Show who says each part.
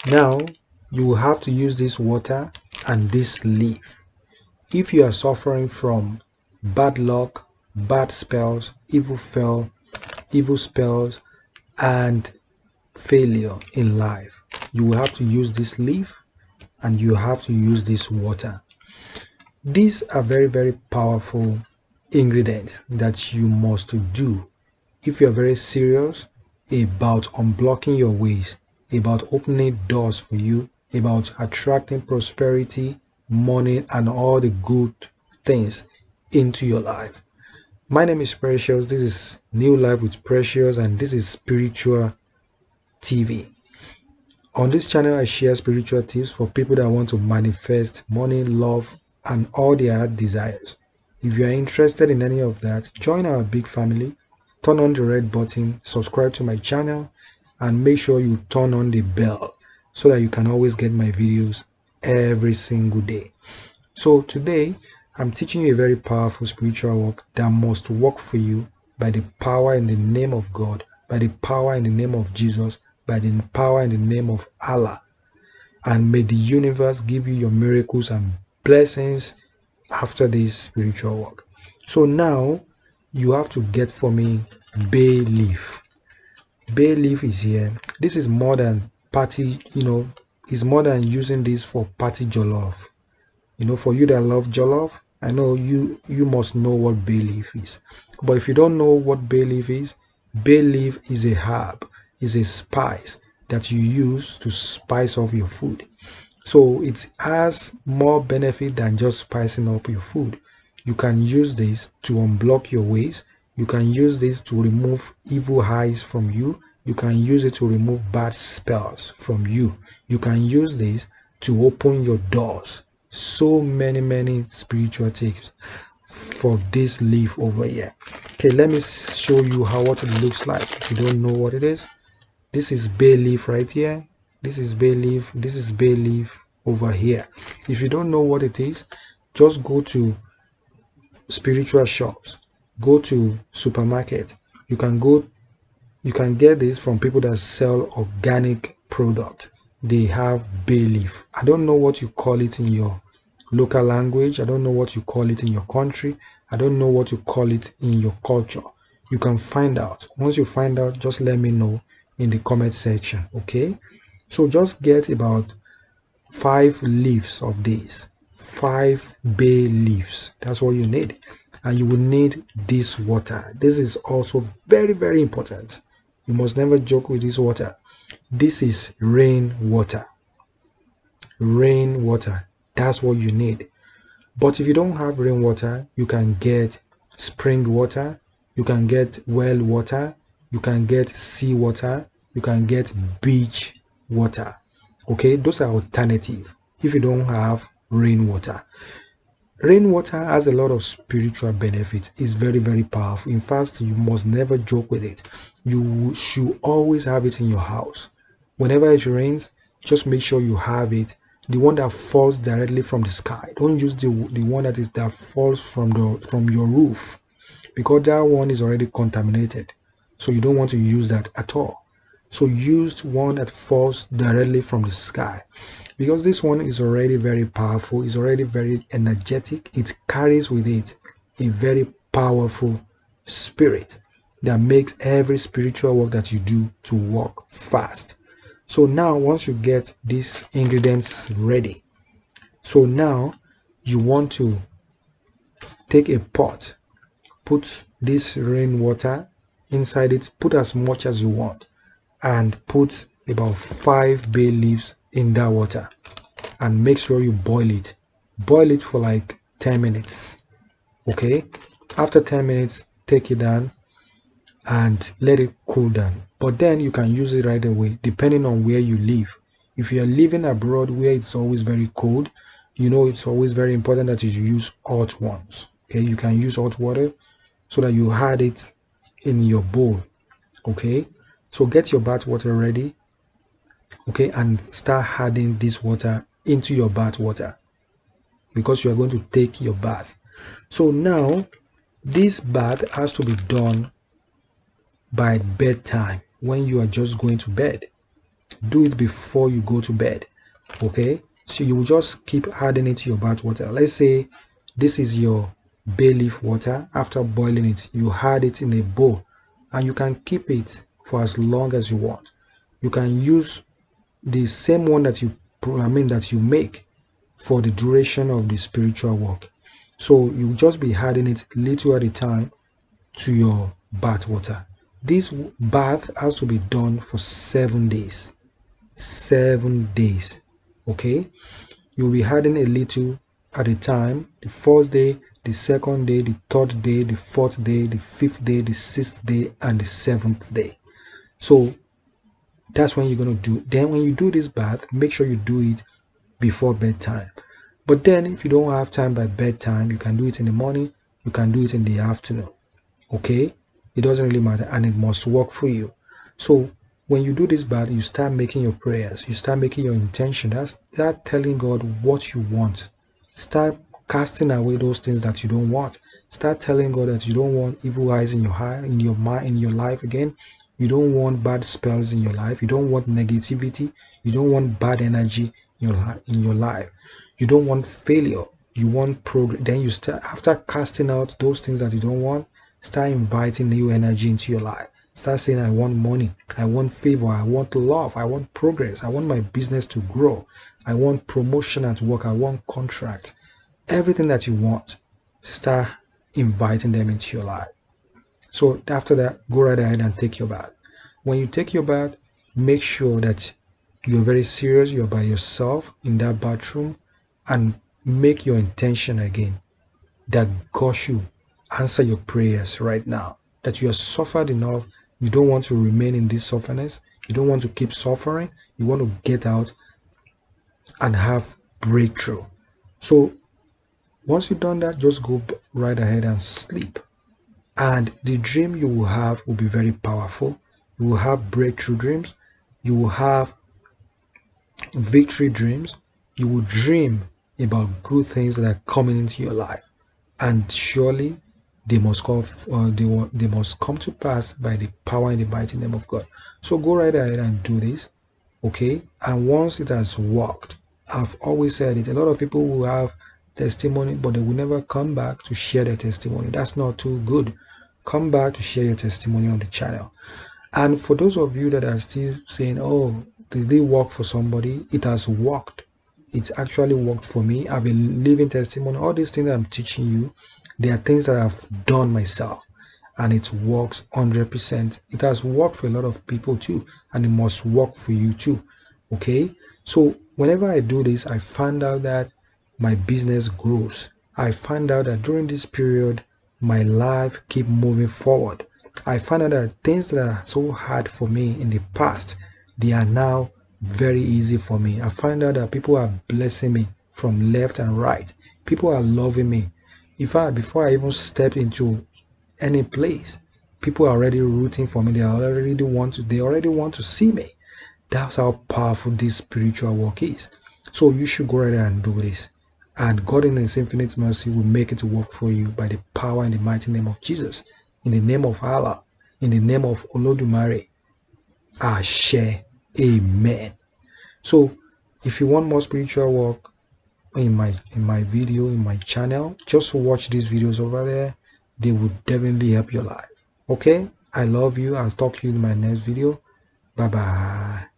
Speaker 1: Now you will have to use this water and this leaf. If you are suffering from bad luck, bad spells, evil spells, and failure in life, you will have to use this leaf and you have to use this water. These are very, very powerful ingredients that you must do if you are very serious about unblocking your ways, about opening doors for you, about attracting prosperity, money, and all the good things into your life. My name is Precious. This is New Life with Precious, and this is Spiritual TV. On this channel, I share spiritual tips for people that want to manifest money, love, and all their desires. If you are interested in any of that, join our big family. Turn on the red button, subscribe to my channel, and make sure you turn on the bell so that you can always get my videos every single day. So today, I'm teaching you a very powerful spiritual work that must work for you by the power in the name of God, by the power in the name of Jesus, by the power in the name of Allah. And may the universe give you your miracles and blessings after this spiritual work. So now you have to get for me bay leaf. Bay leaf is here. This is more than party, it's more than using this for party jollof. For you that love jollof, I know you must know what bay leaf is. But if you don't know what bay leaf is a herb, is a spice that you use to spice up your food. So it has more benefit than just spicing up your food. You can use this to unblock your ways. You can use this to remove evil eyes from you. You can use it to remove bad spells from you. You can use this to open your doors. So many spiritual tips for this leaf over here. Okay, let me show you what it looks like. If you don't know what it is, this is bay leaf right here. This is bay leaf. This is bay leaf over here. If you don't know what it is, just go to spiritual shops, go to supermarket. You can get this from people that sell organic product. They have bay leaf. I don't know what you call it in your local language. I don't know what you call it in your country. I don't know what you call it in your culture. You can find out. Once you find out, just let me know in the comment section. Okay, so just get about 5 leaves of these, 5 bay leaves. That's what you need. And you will need this water. This is also very important. You must never joke with this water. This is rainwater. Rainwater. That's what you need. But if you don't have rainwater, you can get spring water, you can get well water, you can get sea water, you can get beach water. Okay, those are alternative if you don't have rainwater. Rainwater has a lot of spiritual benefits. It's very powerful. In fact, you must never joke with it. You should always have it in your house. Whenever it rains, just make sure you have it. The one that falls directly from the sky. Don't use the one that falls from your roof, because that one is already contaminated. So you don't want to use that at all. So use one that falls directly from the sky, because this one is already very powerful. It's already very energetic. It carries with it a very powerful spirit that makes every spiritual work that you do to work fast. So now once you get these ingredients ready, so now you want to take a pot, put this rainwater inside it, put as much as you want, and put about 5 bay leaves in that water, and make sure you boil it. Boil it for like 10 minutes. Okay, after 10 minutes, take it down and let it cool down. But then you can use it right away, depending on where you live. If you are living abroad where it's always very cold, it's always very important that you use hot ones. Okay, you can use hot water so that you add it in your bowl. Okay, so get your bath water ready. Okay, and start adding this water into your bath water, because you are going to take your bath. So now this bath has to be done by bedtime, when you are just going to bed. do it before you go to bed. Okay, so you will just keep adding it to your bath water. Let's say this is your bay leaf water. After boiling it, you add it in a bowl, and you can keep it for as long as you want. You can use the same one that you make for the duration of the spiritual work. So you just be adding it little at a time to your bath water. This bath has to be done for 7 days. 7 days. Okay, you'll be adding a little at a time. The first day, the second day, the third day, the fourth day, the fifth day, the sixth day, and the seventh day. So that's when you're going to do. Then when you do this bath, make sure you do it before bedtime. But then if you don't have time by bedtime, you can do it in the morning, you can do it in the afternoon. Okay, it doesn't really matter, and it must work for you. So when you do this bath, you start making your prayers, you start making your intention, start telling God what you want. Start casting away those things that you don't want. Start telling God that you don't want evil eyes in your heart, in your mind, in your life again. You don't want bad spells in your life. You don't want negativity. You don't want bad energy in your life. You don't want failure. You want progress. Then you start, after casting out those things that you don't want, start inviting new energy into your life. Start saying, I want money, I want favor, I want love, I want progress, I want my business to grow, I want promotion at work, I want contract. Everything that you want, start inviting them into your life. So after that, go right ahead and take your bath. When you take your bath, make sure that you're very serious, you're by yourself in that bathroom, and make your intention again that God should answer your prayers right now. That you have suffered enough, you don't want to remain in this sufferness, you don't want to keep suffering, you want to get out and have breakthrough. So once you've done that, just go right ahead and sleep. And the dream you will have will be very powerful. You will have breakthrough dreams, you will have victory dreams, you will dream about good things that are coming into your life, and surely they must come. They must come to pass by the power and the mighty name of God. So go right ahead and do this, okay? And once it has worked, I've always said it. A lot of people will have testimony, but they will never come back to share their testimony. That's not too good. Come back to share your testimony on the channel. And for those of you that are still saying, oh, did they work for somebody? It has worked. It's actually worked for me. I have a living testimony. All these things I'm teaching you, they are things that I've done myself, and it works 100%. It has worked for a lot of people too, and it must work for you too. Okay? So whenever I do this, I find out that my business grows. I find out that during this period, my life keep moving forward. I find out that things that are so hard for me in the past, they are now very easy for me. I find out that people are blessing me from left and right. People are loving me. In fact, before I even step into any place, people are already rooting for me. They already want to see me. That's how powerful this spiritual work is. So you should go right there and do this. And God in His infinite mercy will make it work for you by the power and the mighty name of Jesus. In the name of Allah. In the name of Olodumare. Ashe. Amen. So if you want more spiritual work in my video, in my channel, just watch these videos over there. They will definitely help your life. Okay? I love you. I'll talk to you in my next video. Bye bye.